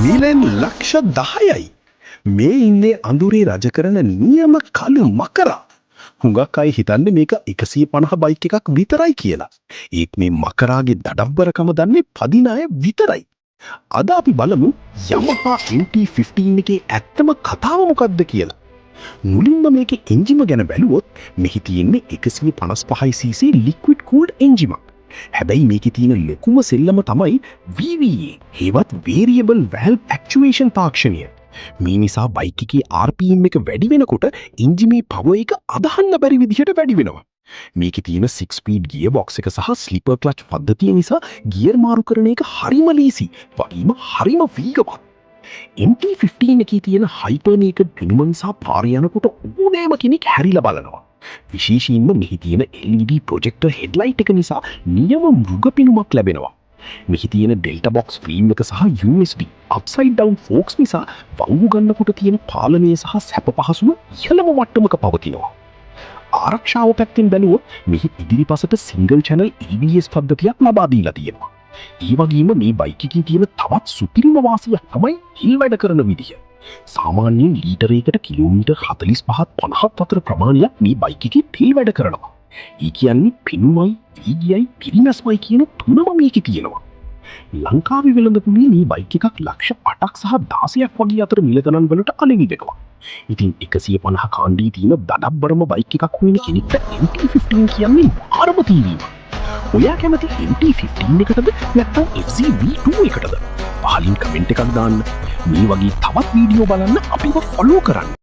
මිලෙන් ලක්ෂ 10යි. මේ ඉන්නේ අඳුරේ රජ කරන නියම කළු මකරා. හුඟක් අය හිතන්නේ මේක 150 බයික් එකක් විතරයි කියලා. ඒත් මේ මකරාගේ දඩබ්බරකම දන්නේ පදින අය විතරයි. අද අපි බලමු Yamaha MT-15 එකේ ඇත්තම කතාව මොකක්ද කියලා. මුලින්ම මේකේ එන්ජිම ගැන බැලුවොත් මෙහි තියෙන්නේ 155cc liquid cooled එන්ජිමක්. හැබැයි මේකේ තියෙන ලොකුම සෙල්ලම තමයි VVA. ඒවත් variable valve actuation තාක්ෂණය. මේ නිසා බයික් එකේ RPM එක වැඩි වෙනකොට එන්ජිමේ පවර් එක අදහන්න බැරි විදිහට වැඩි වෙනවා. මේකේ තියෙන 6 ස්පීඩ් ගියර් බොක්ස් එක සහ ස්ලිපර් ක්ලච් පද්ධතිය නිසා ගියර් මාරු කරන එක හරිම ලීසි. වගේම හරිම වේගවත්. MT-15 එකේ තියෙන හයිපර් නේකඩ් පිනුමන් සහ පාරේ යනකොට ඕනෑම කෙනෙක් හැරිලා බලනවා. විශේෂයෙන්ම මෙහි තියෙන LED ප්‍රොජෙක්ටර් හෙඩ්ලයිට් එක නිසා නියම මෘග පිනුමක් ලැබෙනවා. මෙහි තියෙන ඩෙල්ටා බොක්ස් ෆ්‍රේම් එක සහ USB අප්සයිඩ් ඩවුන් ෆෝක්ස් නිසා වංගු ගන්නකොට තියෙන පාලනය සහ සැප පහසුව ඉහළම මට්ටමක පවතිනවා. ආරක්ෂාව පැත්තෙන් බැලුවොත් මෙහි ඉදිරිපසට සිංගල් චැනල් ABS පද්ධතියක් ලබා දීලා තියෙනවා. ඒ වගේම මේ බයික් එකේ තියෙන තවත් සුපිරිම වාසියක් තමයි හිල් වැඩ කරන විදිය. සාමාන්‍යයෙන් ලීටරයකට කිලෝමීටර් 45ත් 50ත් අතර ප්‍රමාණයක් මේ බයික් එකේ තෙල් වැඩ කරනවා. ඒ කියන්නේ පිනුමයි, වීගයයි, පිරිමැස්මයි කියන තුනම මේකේ තියෙනවා. ලංකාවේ වෙළඳපොලේ මේ බයික් එකක් ලක්ෂ 8ක් සහ 16ක් වගේ අතර මිල ගණන් වලට අලෙවි වෙනවා. ඉතින් 150 කාණ්ඩේ තියෙන දඩබ්බරම බයික් එකක් වෙන කෙනෙක්ට MT-15 කියන්නේ මාරම තීරීමක්. ඔයා කැමති MT-15 එකටද නැත්නම් FZ-V2 එකටද? පහලින් කමෙන්ට් එකක් දාන්න. මේ වගේ තවත් වීඩියෝ බලන්න අපිව ෆලෝ කරන්න.